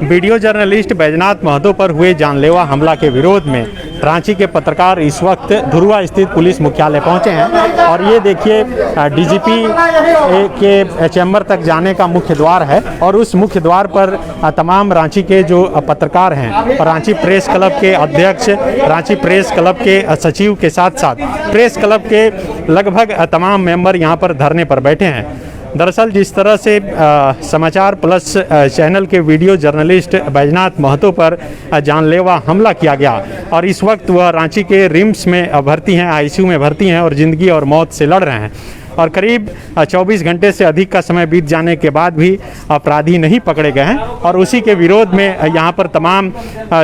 Video journalist Baijnath Mahato पर हुए जानलेवा हमला के विरोध में रांची के पत्रकार इस वक्त धुरुआ स्थित पुलिस मुख्यालय पहुंचे हैं और ये देखिए डीजीपी के चैम्बर तक जाने का मुख्य द्वार है और उस मुख्य द्वार पर तमाम रांची के जो पत्रकार हैं और रांची प्रेस क्लब के अध्यक्ष, रांची प्रेस क्लब के सचिव के साथ साथ प्रेस क्लब के लगभग तमाम मेंबर यहाँ पर धरने पर बैठे हैं। दरअसल जिस तरह से समाचार प्लस चैनल के वीडियो जर्नलिस्ट बैजनाथ महतो पर जानलेवा हमला किया गया और इस वक्त वह रांची के रिम्स में भर्ती हैं, आईसीयू में भर्ती हैं और ज़िंदगी और मौत से लड़ रहे हैं और करीब 24 घंटे से अधिक का समय बीत जाने के बाद भी अपराधी नहीं पकड़े गए हैं और उसी के विरोध में यहाँ पर तमाम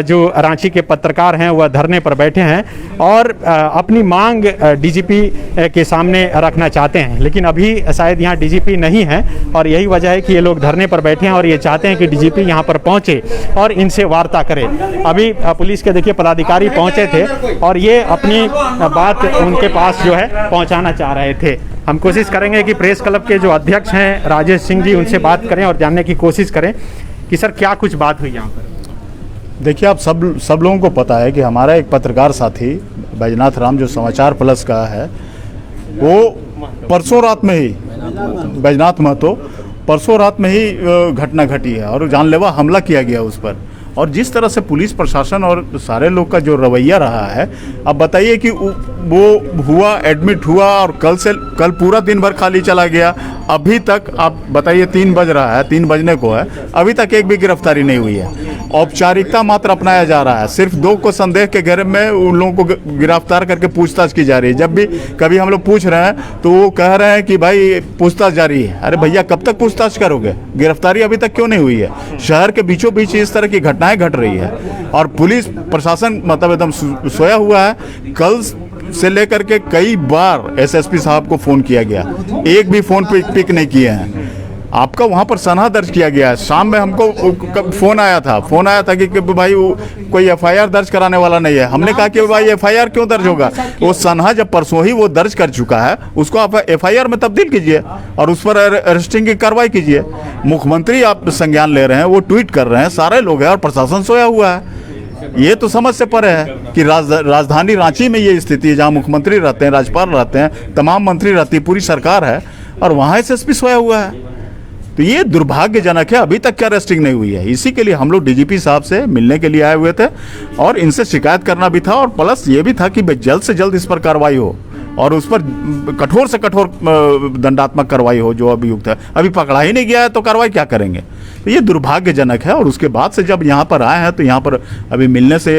जो रांची के पत्रकार हैं वह धरने पर बैठे हैं और अपनी मांग डीजीपी के सामने रखना चाहते हैं। लेकिन अभी शायद यहाँ डीजीपी नहीं है और यही वजह है कि ये लोग धरने पर बैठे हैं और ये चाहते हैं कि डीजीपी यहाँ पर पहुँचे और इनसे वार्ता करे। अभी पुलिस के देखिए पदाधिकारी पहुँचे थे और ये अपनी बात उनके पास जो है पहुँचाना चाह रहे थे। हम कोशिश करेंगे कि प्रेस क्लब के जो अध्यक्ष हैं राजेश सिंह जी, उनसे बात करें और जानने की कोशिश करें कि सर क्या कुछ बात हुई यहाँ पर। देखिए, आप सब लोगों को पता है कि हमारा एक पत्रकार साथी बैजनाथ राम जो समाचार प्लस का है, वो परसों रात में ही बैजनाथ महतो परसों रात में ही घटना घटी है और जानलेवा हमला किया गया उस पर। और जिस तरह से पुलिस प्रशासन और सारे लोग का जो रवैया रहा है, अब बताइए कि वो हुआ, एडमिट हुआ और कल पूरा दिन भर खाली चला गया। अभी तक आप बताइए 3 बज रहा है, 3 बजने को है, अभी तक एक भी गिरफ्तारी नहीं हुई है। औपचारिकता मात्र अपनाया जा रहा है। सिर्फ 2 को संदेह के घेरे में उन लोगों को गिरफ्तार करके पूछताछ की जा रही है। जब भी कभी हम लोग पूछ रहे हैं तो वो कह रहे हैं कि भाई पूछताछ जारी है। अरे भैया, कब तक पूछताछ करोगे? गिरफ्तारी अभी तक क्यों नहीं हुई है? शहर के बीचों बीच इस तरह की घटनाएं घट रही है और पुलिस प्रशासन मतलब एकदम सोया हुआ है। कल से लेकर के कई बार एसएसपी साहब को फोन किया गया, एक भी फोन पिक नहीं किए हैं। आपका वहाँ पर सनहा दर्ज किया गया है। शाम में हमको फोन आया था कि भाई कोई एफआईआर दर्ज कराने वाला नहीं है। हमने कहा कि भाई एफआईआर क्यों दर्ज होगा? वो सनहा जब परसों ही वो दर्ज कर चुका है, उसको आप एफआईआर में तब्दील कीजिए और उस पर अरेस्टिंग की कार्रवाई कीजिए। मुख्यमंत्री आप संज्ञान ले रहे हैं, वो ट्वीट कर रहे हैं, सारे लोग हैं और प्रशासन सोया हुआ है। ये तो समझ से परे है कि राजधानी रांची में ये स्थिति है जहाँ मुख्यमंत्री रहते हैं, राज्यपाल रहते हैं, तमाम मंत्री रहती है, पूरी सरकार है और वहाँ एसएसपी सोया हुआ है। तो ये दुर्भाग्यजनक है, अभी तक क्या अरेस्टिंग नहीं हुई है। इसी के लिए हम लोग डीजीपी साहब से मिलने के लिए आए हुए थे और इनसे शिकायत करना भी था और प्लस ये भी था कि जल्द से जल्द इस पर कार्रवाई हो और उस पर कठोर से कठोर दंडात्मक कार्रवाई हो जो अभियुक्त है। अभी पकड़ा ही नहीं गया है तो कार्रवाई क्या करेंगे? तो ये दुर्भाग्यजनक है। और उसके बाद से जब यहाँ पर आए हैं तो यहाँ पर अभी मिलने से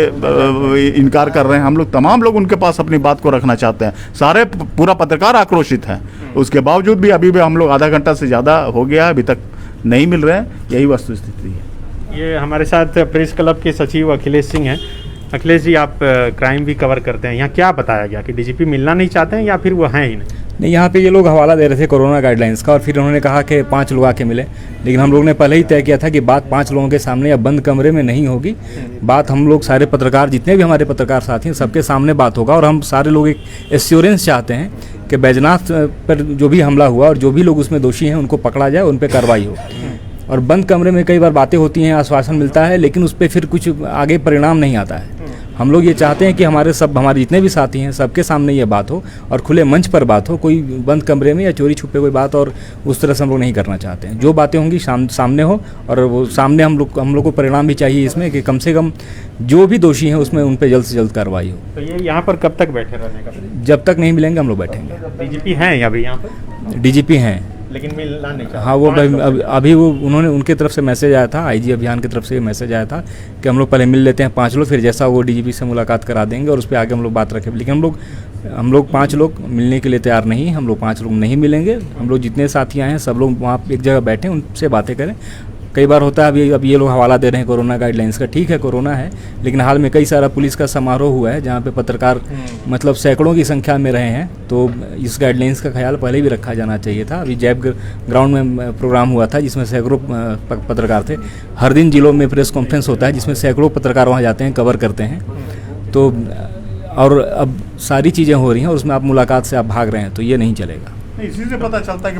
इनकार कर रहे हैं। हम लोग तमाम लोग उनके पास अपनी बात को रखना चाहते हैं। सारे पूरा पत्रकार आक्रोशित हैं। उसके बावजूद भी अभी भी हम लोग आधा घंटा से ज़्यादा हो गया है, अभी तक नहीं मिल रहे हैं। यही वस्तु स्थिति है। ये हमारे साथ प्रेस क्लब के सचिव अखिलेश सिंह हैं। अखिलेश जी, आप क्राइम भी कवर करते हैं, यहाँ क्या बताया गया कि डीजीपी मिलना नहीं चाहते हैं या फिर वो हैं ही नहीं? यहाँ पे ये लोग हवाला दे रहे थे कोरोना गाइडलाइंस का और फिर उन्होंने कहा कि 5 लोग आके मिले, लेकिन हम लोग ने पहले ही तय किया था कि बात 5 लोगों के सामने या बंद कमरे में नहीं होगी। बात हम लोग सारे पत्रकार, जितने भी हमारे पत्रकार साथी हैं, सबके सामने बात होगा और हम सारे लोग एक एश्योरेंस चाहते हैं कि बैजनाथ पर जो भी हमला हुआ और जो भी लोग उसमें दोषी हैं उनको पकड़ा जाए, उन पर कार्रवाई हो। और बंद कमरे में कई बार बातें होती हैं, आश्वासन मिलता है, लेकिन उस पर फिर कुछ आगे परिणाम नहीं आता है। हम लोग ये चाहते हैं कि हमारे जितने भी साथी हैं सबके सामने ये बात हो और खुले मंच पर बात हो, कोई बंद कमरे में या चोरी छुपे कोई बात और उस तरह से हम लोग नहीं करना चाहते हैं। जो बातें होंगी सामने हो और वो सामने हम लोग को परिणाम भी चाहिए इसमें कि कम से कम जो भी दोषी हैं उसमें उन पर जल्द से जल्द कार्रवाई हो। तो ये यहाँ पर कब तक बैठे रहने का? जब तक नहीं मिलेंगे हम लोग बैठेंगे। डीजीपी हैं अभी यहाँ पर? डीजीपी हैं लेकिन मिलना नहीं चाहते। हाँ, वो अभी वो उनके तरफ से मैसेज आया था, आईजी अभियान की तरफ से मैसेज आया था कि हम लोग पहले मिल लेते हैं 5 लोग, फिर जैसा वो डीजीपी से मुलाकात करा देंगे और उस पर आगे हम लोग बात रखें। लेकिन हम लोग 5 लोग मिलने के लिए तैयार नहीं, हम लोग 5 लोग नहीं मिलेंगे। हम लोग जितने साथी आए हैं सब लोग वहाँ एक जगह बैठें, उनसे बातें करें। कई बार होता है अब ये लोग हवाला दे रहे हैं कोरोना गाइडलाइंस का। ठीक है, कोरोना है, लेकिन हाल में कई सारा पुलिस का समारोह हुआ है जहाँ पे पत्रकार मतलब सैकड़ों की संख्या में रहे हैं। तो इस गाइडलाइंस का ख्याल पहले भी रखा जाना चाहिए था। अभी जैब ग्राउंड में प्रोग्राम हुआ था जिसमें सैकड़ों पत्रकार थे। हर दिन जिलों में प्रेस कॉन्फ्रेंस होता है जिसमें सैकड़ों पत्रकार वहाँ जाते हैं, कवर करते हैं। तो और अब सारी चीज़ें हो रही हैं और उसमें आप मुलाकात से आप भाग रहे हैं, तो ये नहीं चलेगा। इसी से पता चलता है कि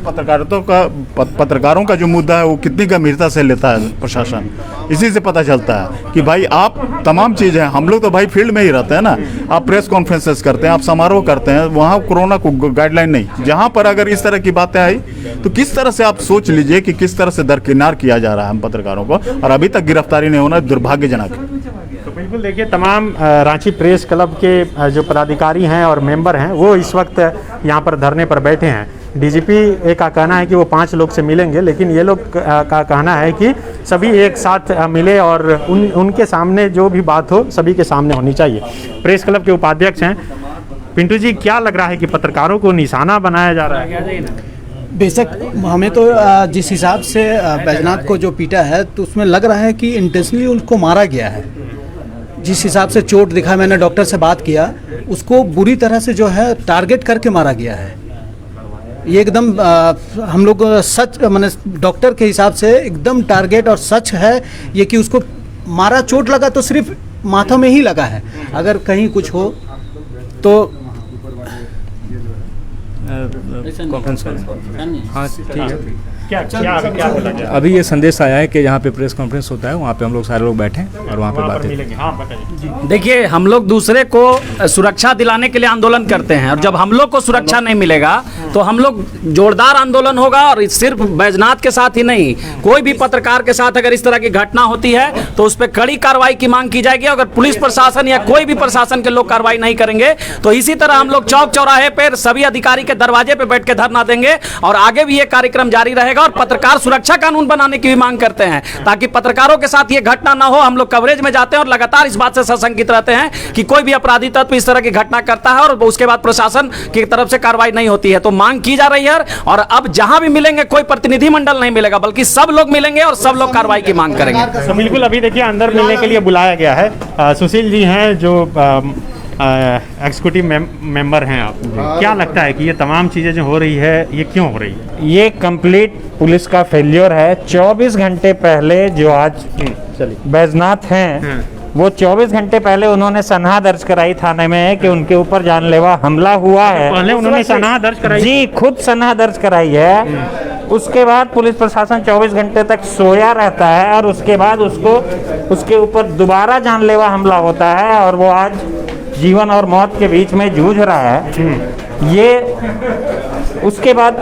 पत्रकारों का जो मुद्दा है वो कितनी गंभीरता से लेता है प्रशासन। इसी से पता चलता है कि भाई आप तमाम चीज़ें, हम लोग तो भाई फील्ड में ही रहते हैं ना, आप प्रेस कॉन्फ्रेंसेस करते हैं, आप समारोह करते हैं, वहाँ कोरोना को गाइडलाइन नहीं, जहाँ पर अगर इस तरह की बातें आई तो किस तरह से आप सोच लीजिए कि किस तरह से दरकिनार किया जा रहा है हम पत्रकारों को, और अभी तक गिरफ्तारी नहीं होना दुर्भाग्यजनक है। तो बिल्कुल देखिए, तमाम रांची प्रेस क्लब के जो पदाधिकारी हैं और मेंबर हैं वो इस वक्त यहाँ पर धरने पर बैठे हैं। डीजीपी का कहना है कि वो 5 लोग से मिलेंगे, लेकिन ये लोग का कहना है कि सभी एक साथ मिले और उनके सामने जो भी बात हो सभी के सामने होनी चाहिए। प्रेस क्लब के उपाध्यक्ष हैं पिंटू जी, क्या लग रहा है कि पत्रकारों को निशाना बनाया जा रहा है? बेशक हमें तो जिस हिसाब से बैजनाथ को जो पीटा है तो उसमें लग रहा है कि इंटेंशनली उनको मारा गया है। जिस हिसाब से चोट दिखा, मैंने डॉक्टर से बात किया, उसको बुरी तरह से जो है टारगेट करके मारा गया है। ये एकदम हम लोग सच माने डॉक्टर के हिसाब से एकदम टारगेट और सच है ये कि उसको मारा, चोट लगा तो सिर्फ माथा में ही लगा है, अगर कहीं कुछ हो तो कॉन्फ्रेंस करें। हाँ ठीक है। क्या बोला गया? अभी ये संदेश आया है कि जहाँ पे प्रेस कॉन्फ्रेंस होता है वहाँ पे हम लोग सारे लोग बैठें और वहाँ पे बातें मिलेंगे। हाँ बताइए। देखिए, हम लोग दूसरे को सुरक्षा दिलाने के लिए आंदोलन करते हैं, और जब हम लोग को सुरक्षा नहीं मिलेगा तो हम लोग जोरदार आंदोलन होगा। और सिर्फ बैजनाथ के साथ ही नहीं, कोई भी पत्रकार के साथ अगर इस तरह की घटना होती है तो उस पर कड़ी कार्रवाई की मांग की जाएगी। अगर पुलिस प्रशासन या कोई भी प्रशासन के लोग कार्रवाई नहीं करेंगे तो इसी तरह हम लोग चौक चौराहे पर सभी अधिकारी के दरवाजे पर बैठ के धरना देंगे, और आगे भी ये कार्यक्रम जारी रहेगा। और पत्रकार सुरक्षा कानून बनाने की भी मांग करते हैं ताकि पत्रकारों के साथ ये घटना ना हो। हम लोग कवरेज में जाते हैं और लगातार इस बात से सशंकित रहते हैं कि कोई भी अपराधी तत्व इस तरह की घटना करता है और उसके बाद प्रशासन की तरफ से कार्रवाई नहीं होती है। तो मांग की जा रही है, और अब जहां भी मिलेंगे कोई प्रतिनिधिमंडल नहीं मिलेगा, बल्कि सब लोग मिलेंगे और सब लोग कार्रवाई की मांग करेंगे। तो बिल्कुल अभी देखिए अंदर मिलने के लिए बुलाया गया है। सुशील जी हैं जो एग्जीक्यूटिव मेंबर हैं आप, क्या लगता है कि ये तमाम चीज़ें जो हो रही है ये क्यों हो रही है? ये कंप्लीट पुलिस का फेलियर है। 24 घंटे पहले जो आज बैजनाथ हैं वो 24 घंटे पहले उन्होंने सनहा दर्ज कराई थाने में कि उनके ऊपर जानलेवा हमला हुआ है। पहले उन्होंने सनहा दर्ज कराई? जी, खुद सनहा दर्ज कराई है। उसके बाद पुलिस प्रशासन 24 घंटे तक सोया रहता है और उसके बाद उसके ऊपर दोबारा जानलेवा हमला होता है और वो आज जीवन और मौत के बीच में जूझ रहा है। ये उसके बाद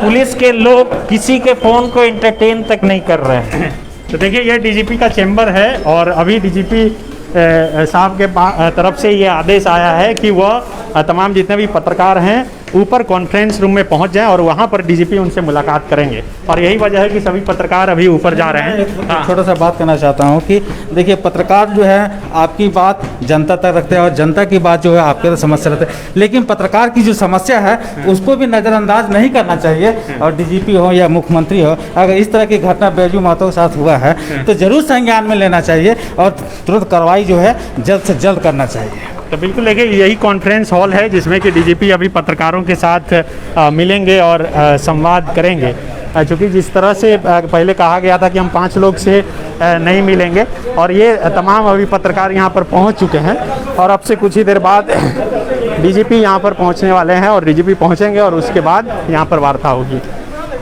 पुलिस के लोग किसी के फ़ोन को एंटरटेन तक नहीं कर रहे हैं। तो देखिए ये डीजीपी का चैम्बर है और अभी डीजीपी साहब के तरफ से ये आदेश आया है कि वह तमाम जितने भी पत्रकार हैं ऊपर कॉन्फ्रेंस रूम में पहुंच जाएं और वहां पर डीजीपी उनसे मुलाकात करेंगे, और यही वजह है कि सभी पत्रकार अभी ऊपर जा रहे हैं। छोटा सा बात करना चाहता हूं कि देखिए, पत्रकार जो है आपकी बात जनता तक रखते हैं और जनता की बात जो है आपके तक समस्या रखते हैं, लेकिन पत्रकार की जो समस्या है उसको भी नज़रअंदाज नहीं करना चाहिए। और डीजीपी हो या मुख्यमंत्री हो, अगर इस तरह की घटना बैजू महतो के साथ हुआ है तो जरूर संज्ञान में लेना चाहिए और तुरंत कार्रवाई जो है जल्द से जल्द करना चाहिए। तो बिल्कुल देखिए यही कॉन्फ्रेंस हॉल है जिसमें कि डीजीपी अभी पत्रकारों के साथ मिलेंगे और संवाद करेंगे। चूँकि जिस तरह से पहले कहा गया था कि हम 5 लोग से नहीं मिलेंगे, और ये तमाम अभी पत्रकार यहाँ पर पहुँच चुके हैं और अब से कुछ ही देर बाद डीजीपी यहाँ पर पहुँचने वाले हैं और डीजीपी पहुँचेंगे और उसके बाद यहाँ पर वार्ता होगी।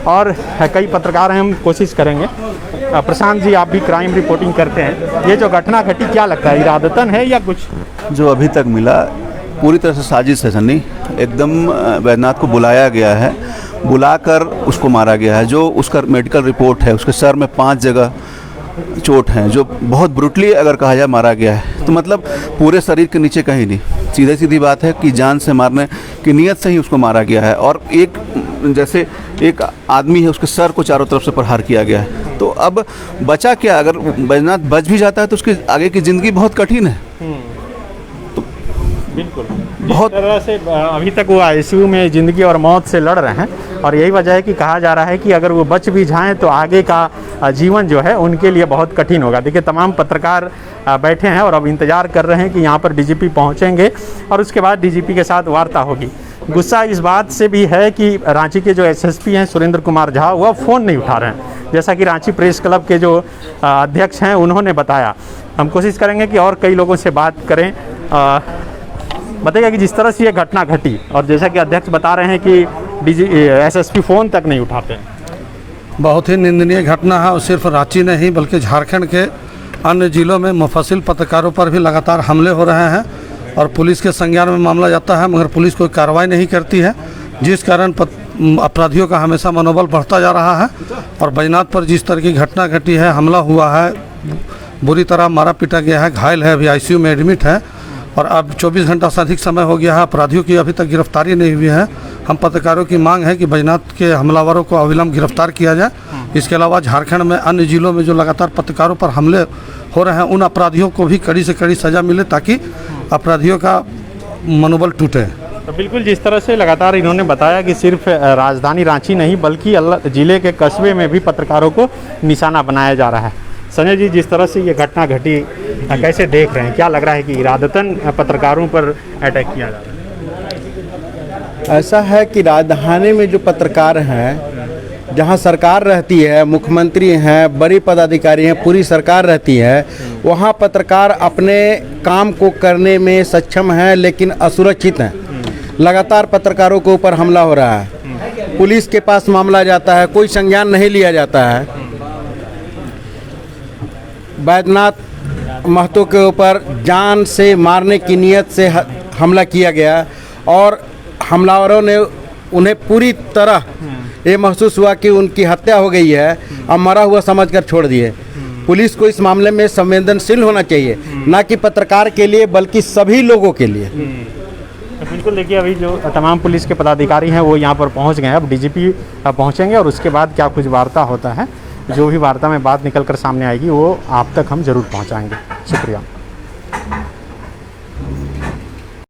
और कई पत्रकार हैं, हम कोशिश करेंगे। प्रशांत जी, आप भी क्राइम रिपोर्टिंग करते हैं, ये जो घटना घटी क्या लगता है, इरादतन है या कुछ? जो अभी तक मिला पूरी तरह से साजिश है सन्नी। एकदम बैजनाथ को बुलाया गया है, बुलाकर उसको मारा गया है। जो उसका मेडिकल रिपोर्ट है, उसके सर में 5 जगह चोट हैं, जो बहुत ब्रूटली अगर कहा जाए मारा गया है, तो मतलब पूरे शरीर के नीचे कहीं नहीं। सीधे सीधी बात है कि जान से मारने की नीयत से ही उसको मारा गया है। और एक जैसे एक आदमी है, उसके सर को चारों तरफ से प्रहार किया गया है। तो अब बचा क्या? अगर बैजनाथ बच भी जाता है तो उसकी आगे की ज़िंदगी बहुत कठिन है। बिल्कुल, बहुत तरह से अभी तक वो आईसीयू में ज़िंदगी और मौत से लड़ रहे हैं, और यही वजह है कि कहा जा रहा है कि अगर वो बच भी जाएं तो आगे का जीवन जो है उनके लिए बहुत कठिन होगा। देखिए तमाम पत्रकार बैठे हैं और अब इंतज़ार कर रहे हैं कि यहाँ पर डीजीपी पहुँचेंगे और उसके बाद डीजीपी के साथ वार्ता होगी। गुस्सा इस बात से भी है कि रांची के जो एसएसपी हैं सुरेंद्र कुमार झा, वह फ़ोन नहीं उठा रहे हैं, जैसा कि रांची प्रेस क्लब के जो अध्यक्ष हैं उन्होंने बताया। हम कोशिश करेंगे कि और कई लोगों से बात करें। बताइएगा कि जिस तरह से ये घटना घटी और जैसा कि अध्यक्ष बता रहे हैं कि एसएसपी फ़ोन तक नहीं उठाते हैं। बहुत ही निंदनीय घटना है और सिर्फ रांची नहीं बल्कि झारखंड के अन्य जिलों में मुफस्सिल पत्रकारों पर भी लगातार हमले हो रहे हैं और पुलिस के संज्ञान में मामला जाता है मगर पुलिस कोई कार्रवाई नहीं करती है, जिस कारण अपराधियों का हमेशा मनोबल बढ़ता जा रहा है। और बैजनाथ पर जिस तरह की घटना घटी है, हमला हुआ है, बुरी तरह मारा पीटा गया है, घायल है, अभी आईसीयू में एडमिट है और अब 24 घंटा से अधिक समय हो गया है, अपराधियों की अभी तक गिरफ्तारी नहीं हुई है। हम पत्रकारों की मांग है कि बैजनाथ के हमलावरों को अविलंब गिरफ्तार किया जाए। इसके अलावा झारखंड में अन्य जिलों में जो लगातार पत्रकारों पर हमले हो रहे हैं उन अपराधियों को भी कड़ी से कड़ी सज़ा मिले ताकि अपराधियों का मनोबल टूटे। तो बिल्कुल जिस तरह से लगातार इन्होंने बताया कि सिर्फ राजधानी रांची नहीं बल्कि जिले के कस्बे में भी पत्रकारों को निशाना बनाया जा रहा है। संजय जी, जिस तरह से ये घटना घटी कैसे देख रहे हैं? क्या लग रहा है कि इरादतन पत्रकारों पर अटैक किया जा रहा है? ऐसा है कि राजधानी में जो पत्रकार हैं, जहां सरकार रहती है, मुख्यमंत्री हैं, बड़ी पदाधिकारी हैं, पूरी सरकार रहती है, वहां पत्रकार अपने काम को करने में सक्षम हैं लेकिन असुरक्षित हैं। लगातार पत्रकारों के ऊपर हमला हो रहा है, पुलिस के पास मामला जाता है, कोई संज्ञान नहीं लिया जाता है। बैजनाथ महतो के ऊपर जान से मारने की नीयत से हमला किया गया और हमलावरों ने उन्हें पूरी तरह ये महसूस हुआ कि उनकी हत्या हो गई है, अब मरा हुआ समझकर छोड़ दिए। पुलिस को इस मामले में संवेदनशील होना चाहिए, ना कि पत्रकार के लिए बल्कि सभी लोगों के लिए। बिल्कुल, देखिए अभी जो तमाम पुलिस के पदाधिकारी हैं वो यहाँ पर पहुँच गए हैं। अब डीजीपी पहुँचेंगे और उसके बाद क्या कुछ वार्ता होता है, जो भी वार्ता में बात निकल कर सामने आएगी वो आप तक हम जरूर पहुँचाएंगे। शुक्रिया।